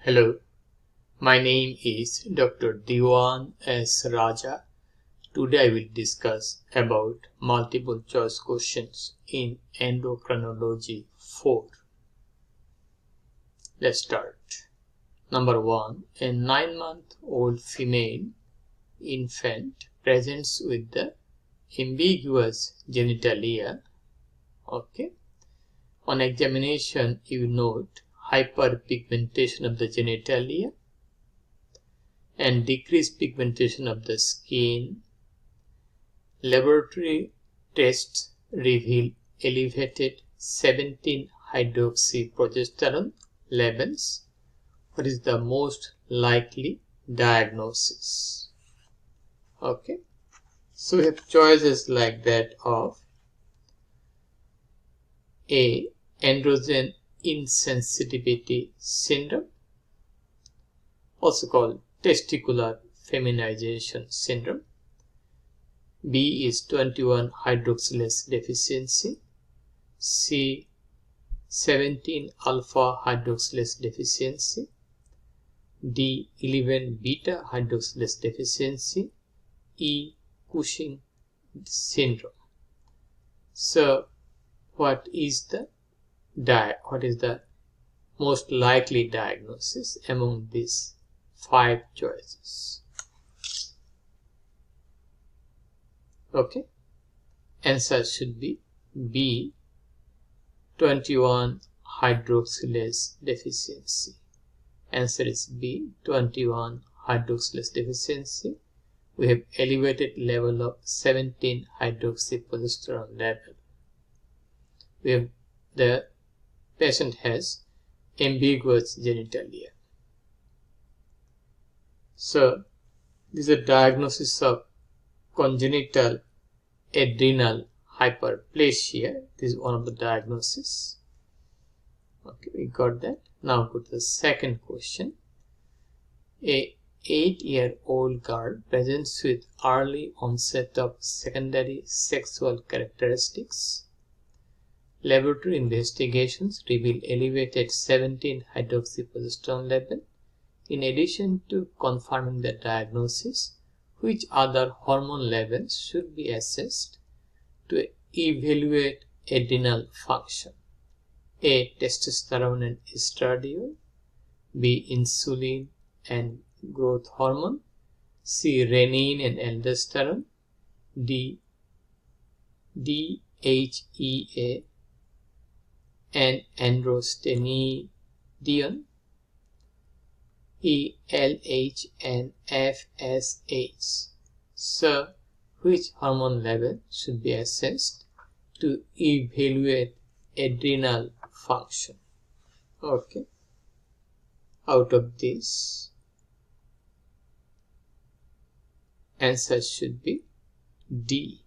Hello, my name is Dr. Dewan S. Raja. Today I will discuss about multiple choice questions in Endocrinology 4. Let's start. Number 1. A 9-month-old female infant presents with the ambiguous genitalia. Okay. On examination, you note hyperpigmentation of the genitalia and decreased pigmentation of the skin. Laboratory tests reveal elevated 17-hydroxyprogesterone levels. What is the most likely diagnosis? Okay, so we have choices like that of A. Androgen insensitivity syndrome, also called testicular feminization syndrome. B is 21-hydroxylase deficiency. C. 17-alpha-hydroxylase deficiency. D. 11-beta-hydroxylase deficiency. E. Cushing syndrome. So, what is the most likely diagnosis among these 5 choices? Okay, answer should be B. 21-hydroxylase deficiency. Answer is B. 21-hydroxylase deficiency. We have elevated level of 17-hydroxyprogesterone level. The patient has ambiguous genitalia. So, this is a diagnosis of congenital adrenal hyperplasia. This is one of the diagnoses. Okay, we got that. Now go to the second question. A 8-year-old girl presents with early onset of secondary sexual characteristics. Laboratory investigations reveal elevated 17-hydroxyprogesterone level. In addition to confirming the diagnosis, which other hormone levels should be assessed to evaluate adrenal function? A. Testosterone and estradiol. B. Insulin and growth hormone. C. Renin and aldosterone. D. DHEA and androstenedione. E. LH and FSH. So, which hormone level should be assessed to evaluate adrenal function? Okay, out of this, answer should be D.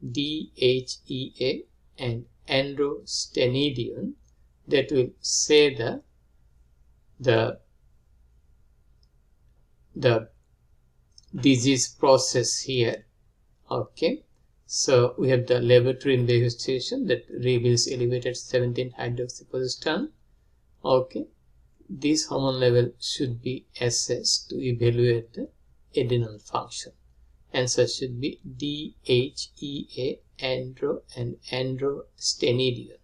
DHEA and androstenedione. That will say the disease process here. Okay, so we have the laboratory investigation that reveals elevated 17-hydroxyprogesterone. Okay, this hormone level should be assessed to evaluate the adrenal function. Answer should be DHEA, and androstenedione.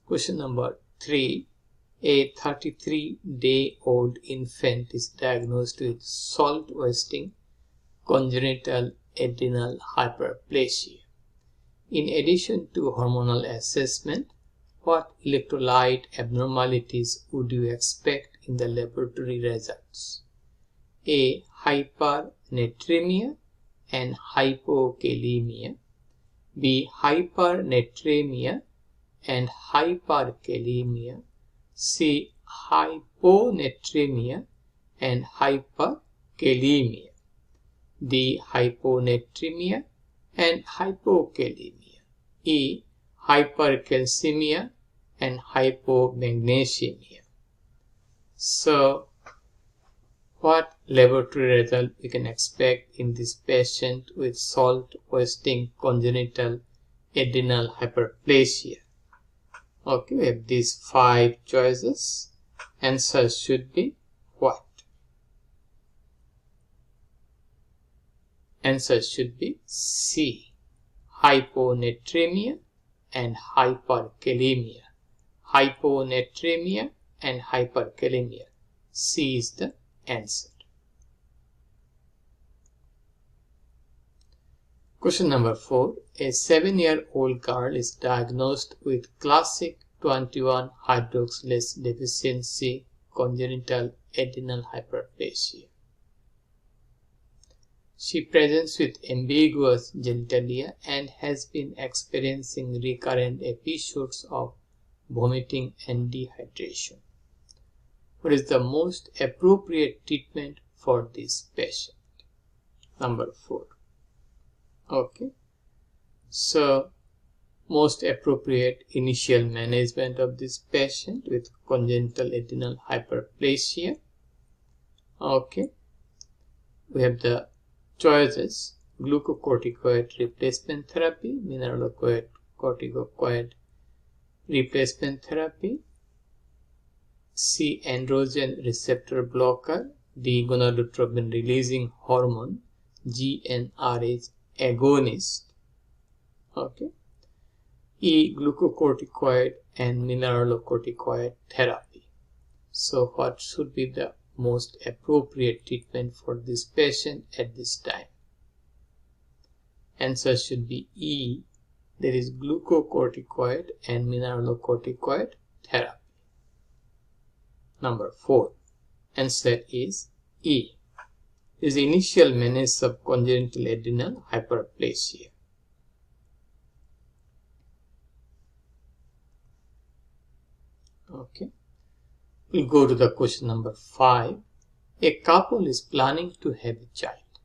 Question number 3. A 33-day-old infant is diagnosed with salt-wasting congenital adrenal hyperplasia. In addition to hormonal assessment, what electrolyte abnormalities would you expect in the laboratory results? A. Hypernatremia and hypokalemia. B. Hypernatremia and hyperkalemia. C. Hyponatremia and hyperkalemia. D. Hyponatremia and hypokalemia. E. Hypercalcemia and hypomagnesemia. So, what laboratory result we can expect in this patient with salt wasting congenital adrenal hyperplasia? Okay, we have these 5 choices. Answer should be what? Answer should be C. Hyponatremia and hyperkalemia. Hyponatremia and hyperkalemia. C is the answer. Question number 4. A 7-year-old girl is diagnosed with classic 21-hydroxylase deficiency congenital adrenal hyperplasia. She presents with ambiguous genitalia and has been experiencing recurrent episodes of vomiting and dehydration. What is the most appropriate treatment for this patient? Number 4. Okay. So, most appropriate initial management of this patient with congenital adrenal hyperplasia. Okay. We have the choices: glucocorticoid replacement therapy, mineralocorticoid replacement therapy, C. androgen receptor blocker, D. gonadotropin releasing hormone, GnRH agonist, okay, E. glucocorticoid and mineralocorticoid therapy. So what should be the most appropriate treatment for this patient at this time? Answer should be E. There is glucocorticoid and mineralocorticoid therapy. Number 4. Answer is E. Is initial menace of congenital adrenal hyperplasia. Okay. We'll go to the question number 5. A couple is planning to have a child,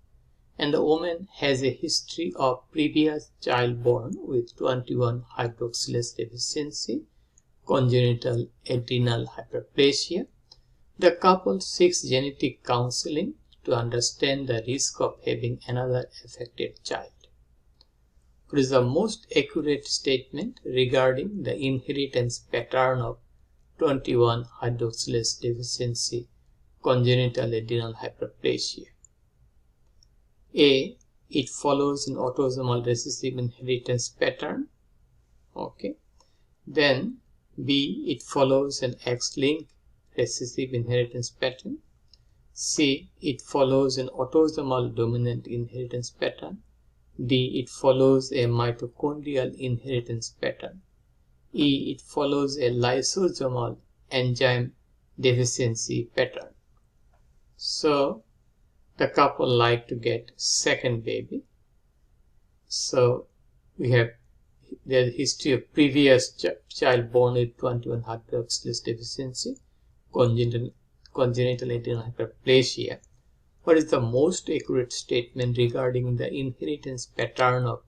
and the woman has a history of previous child born with 21-hydroxylase deficiency, congenital adrenal hyperplasia. The couple seeks genetic counseling to understand the risk of having another affected child. What is the most accurate statement regarding the inheritance pattern of 21-hydroxylase deficiency, congenital adrenal hyperplasia? A. It follows an autosomal recessive inheritance pattern. Okay. Then B. It follows an X-linked recessive inheritance pattern. C. It follows an autosomal dominant inheritance pattern. D. It follows a mitochondrial inheritance pattern. E. It follows a lysosomal enzyme deficiency pattern. So, the couple like to get second baby. So, we have the history of previous child born with 21-hydroxylase deficiency, congenital adrenal hyperplasia. What is the most accurate statement regarding the inheritance pattern of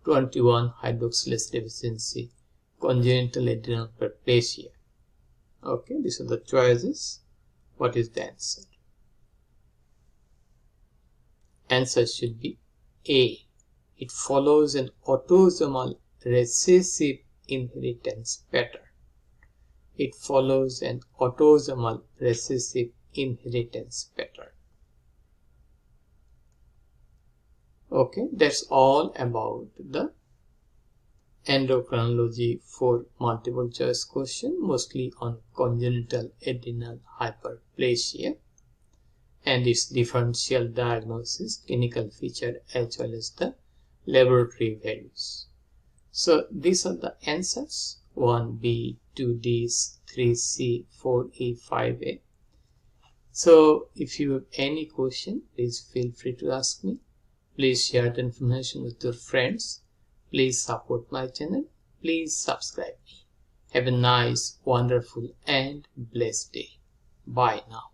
21-hydroxylase deficiency, congenital adrenal hyperplasia? Okay, these are the choices. What is the answer? Answer should be A. It follows an autosomal recessive inheritance pattern. It follows an autosomal recessive inheritance pattern. Okay, that's all about the endocrinology for multiple choice question, mostly on congenital adrenal hyperplasia and its differential diagnosis, clinical feature, as well as the laboratory values. So these are the answers: 1B, 2D, 3C, 4E, 5A. So if you have any question, please feel free to ask me. Please share the information with your friends. Please support my channel. Please subscribe me. Have a nice, wonderful and blessed day. Bye now.